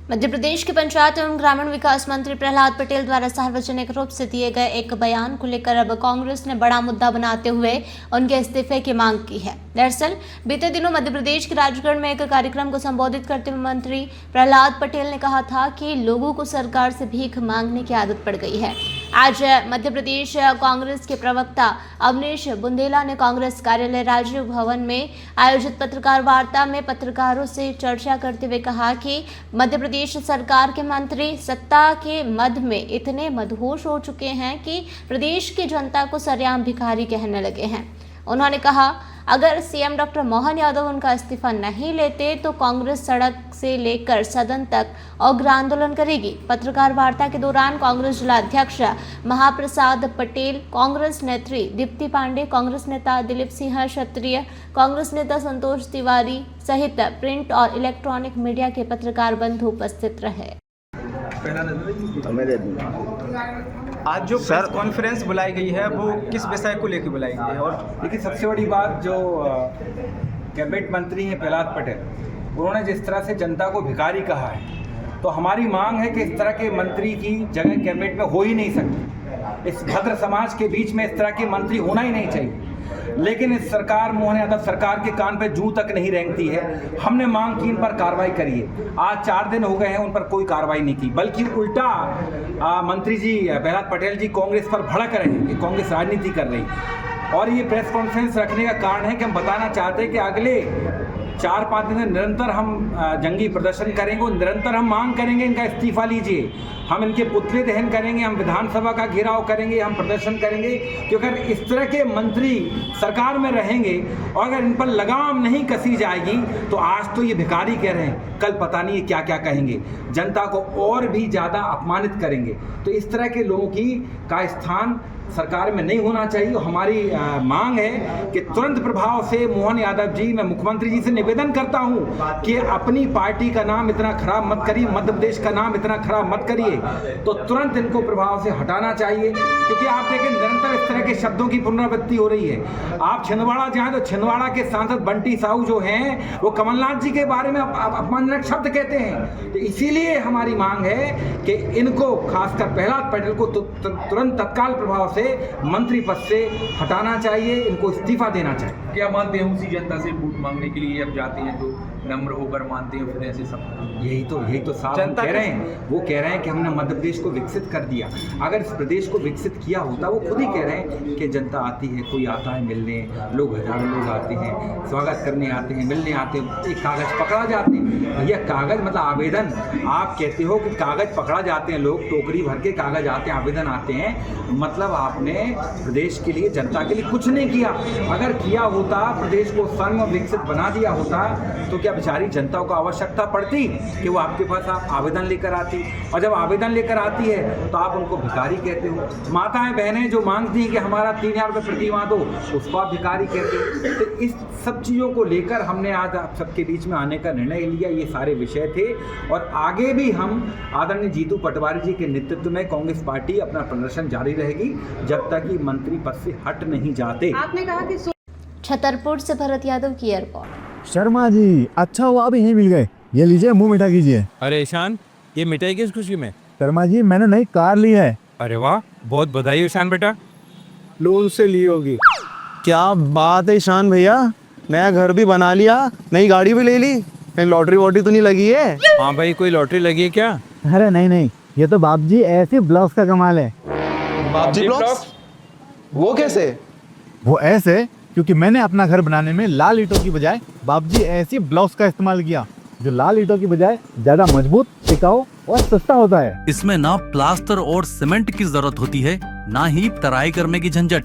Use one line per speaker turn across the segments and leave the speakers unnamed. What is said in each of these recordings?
मध्य प्रदेश के पंचायत एवं ग्रामीण विकास मंत्री प्रहलाद पटेल द्वारा सार्वजनिक रूप से दिए गए एक बयान को लेकर अब कांग्रेस ने बड़ा मुद्दा बनाते हुए उनके इस्तीफे की मांग की है। दरअसल बीते दिनों मध्य प्रदेश के राजगढ़ में एक कार्यक्रम को संबोधित करते हुए मंत्री प्रहलाद पटेल ने कहा था कि लोगों को सरकार से भीख मांगने की आदत पड़ गई है। आज मध्य प्रदेश कांग्रेस के प्रवक्ता अवनीश बुंदेला ने कांग्रेस कार्यालय राजीव भवन में आयोजित पत्रकार वार्ता में पत्रकारों से चर्चा करते हुए कहा कि मध्य प्रदेश सरकार के मंत्री सत्ता के मद में इतने मदहोश हो चुके हैं कि प्रदेश की जनता को सरेआम भिखारी कहने लगे हैं। उन्होंने कहा, अगर सीएम डॉक्टर मोहन यादव उनका इस्तीफा नहीं लेते तो कांग्रेस सड़क से लेकर सदन तक उग्र आंदोलन करेगी। पत्रकार वार्ता के दौरान कांग्रेस जिला अध्यक्ष महाप्रसाद पटेल, कांग्रेस नेत्री दीप्ति पांडे, कांग्रेस नेता दिलीप सिंह क्षत्रिय, कांग्रेस नेता संतोष तिवारी सहित प्रिंट और इलेक्ट्रॉनिक मीडिया के पत्रकार बंधु उपस्थित रहे।
आज जो प्रेस कॉन्फ्रेंस बुलाई गई है वो किस विषय को लेकर बुलाई गई है? और
देखिए, सबसे बड़ी बात जो कैबिनेट मंत्री हैं प्रहलाद पटेल, उन्होंने जिस तरह से जनता को भिखारी कहा है, तो हमारी मांग है कि इस तरह के मंत्री की जगह कैबिनेट में हो ही नहीं सकती। इस भद्र समाज के बीच में इस तरह के मंत्री होना ही नहीं चाहिए। लेकिन इस सरकार, मोहन यादव सरकार के कान पे जूं तक नहीं रेंगती है। हमने मांग की इन पर कार्रवाई करिए। आज 4 दिन हो गए हैं, उन पर कोई कार्रवाई नहीं की, बल्कि उल्टा मंत्री जी प्रहलाद पटेल जी कांग्रेस पर भड़क रहे हैं कि कांग्रेस राजनीति कर रही। और ये प्रेस कॉन्फ्रेंस रखने का कारण है कि हम बताना चाहते हैं कि अगले 4-5 दिन में निरंतर हम जंगी प्रदर्शन करेंगे, निरंतर हम मांग करेंगे इनका इस्तीफा लीजिए। हम इनके पुतले दहन करेंगे, हम विधानसभा का घेराव करेंगे, हम प्रदर्शन करेंगे, क्योंकि अगर इस तरह के मंत्री सरकार में रहेंगे और अगर इन पर लगाम नहीं कसी जाएगी तो आज तो ये भिखारी कह रहे हैं, कल पता नहीं क्या क्या कहेंगे, जनता को और भी ज़्यादा अपमानित करेंगे। तो इस तरह के लोगों का स्थान सरकार में नहीं होना चाहिए। हमारी मांग है कि तुरंत प्रभाव से मोहन यादव जी, मैं मुख्यमंत्री जी से निवेदन करता हूं कि अपनी पार्टी का नाम इतना खराब मत करिए, मध्य प्रदेश का नाम इतना खराब मत करिए, तो तुरंत इनको प्रभाव से हटाना चाहिए। क्योंकि आप देखें, निरंतर इस तरह के शब्दों की पुनरावृत्ति हो रही है। आप छिंदवाड़ा जाएं तो छिंदवाड़ा के सांसद बंटी साहू जो हैं वो कमलनाथ जी के बारे में अपमानजनक शब्द कहते हैं। तो इसीलिए हमारी मांग है कि इनको, खासकर प्रहलाद पटेल को तुरंत तत्काल प्रभाव मंत्री पद से हटाना चाहिए, इनको इस्तीफा देना चाहिए।
क्या मानते हैं उसी जनता से वोट मांगने के लिए अब जाते हैं जो नम्र होकर मानते हैं, फिर ऐसे सब
यही तो साहब
जनता
कह रहे हैं। वो कह रहे हैं कि हमने मध्य प्रदेश को विकसित कर दिया। अगर इस प्रदेश को विकसित किया होता, वो खुद ही कह रहे हैं कि जनता आती है, कोई आता है मिलने, लोग हजारों लोग आते हैं, स्वागत करने आते हैं, मिलने आते हैं, एक कागज पकड़ा जाते हैं। भैया कागज मतलब आवेदन, आप कहते हो कि कागज पकड़ा जाते हैं, लोग टोकरी भर के कागज आते हैं, आवेदन आते हैं, मतलब आपने प्रदेश के लिए, जनता के लिए कुछ नहीं किया। अगर किया होता, प्रदेश को सर्व विकसित बना दिया होता, तो क्या बेचारी जनता को आवश्यकता पड़ती कि वो आपके पास आवेदन लेकर आती? और जब आवेदन लेकर आती है तो आप उनको भिखारी कहते हो। माताएं बहनें जो मांगती हैं कि हमारा 3000 रुपये प्रति माह दो, उसको आप भिखारी कहते हो। तो इस सब चीज़ों को लेकर हमने आज आप सबके बीच में आने का निर्णय लिया। ये सारे विषय थे और आगे भी हम आदरणीय जीतू पटवारी जी के नेतृत्व में कांग्रेस पार्टी अपना प्रदर्शन जारी रहेगी जब तक ये मंत्री पद से हट नहीं जाते।
आपने कहा कि छतरपुर से भरत यादव की एयरपोर्ट।
शर्मा जी, अच्छा हुआ आप यहीं मिल गए। ये लीजिए, मुंह मीठा कीजिए।
अरे ईशान, ये मिठाई किस खुशी में?
शर्मा जी, मैंने नई कार ली है।
अरे वाह, बहुत बधाई ईशान बेटा।
लोन से ली होगी।
क्या बात है ईशान भैया, नया घर भी बना लिया, नई गाड़ी भी ले ली, कहीं लॉटरी वॉटरी तो नहीं लगी है?
हाँ भाई, कोई लॉटरी लगी है क्या?
अरे नहीं, ये तो बाप जी ऐसे ब्लॉक्स का कमाल है।
बापजी ब्लॉक्स? वो कैसे?
वो ऐसे क्योंकि मैंने अपना घर बनाने में लाल ईंटों की बजाय बापजी ऐसी ब्लॉक्स का इस्तेमाल किया जो लाल ईंटों की बजाय ज्यादा मजबूत, टिकाऊ और सस्ता होता है।
इसमें ना प्लास्टर और सीमेंट की जरूरत होती है, ना ही तराई करने की झंझट,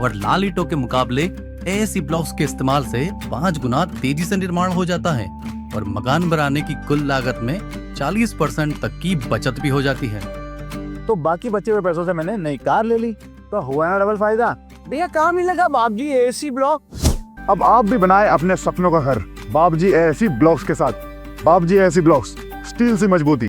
और लाल ईंटों के मुकाबले ऐसी ब्लॉक्स के इस्तेमाल से 5 गुना तेजी से निर्माण हो जाता है और मकान बनाने की कुल लागत में 40% तक की बचत भी हो जाती है।
तो बाकी बचे हुए पैसों से मैंने नई कार ले ली, तो हुआ ना डबल फायदा।
भैया काम नहीं लगा बापजी एसी ब्लॉक।
अब आप भी बनाए अपने सपनों का घर बापजी एसी ब्लॉक्स के साथ। बापजी एसी ब्लॉक्स, स्टील से मजबूती।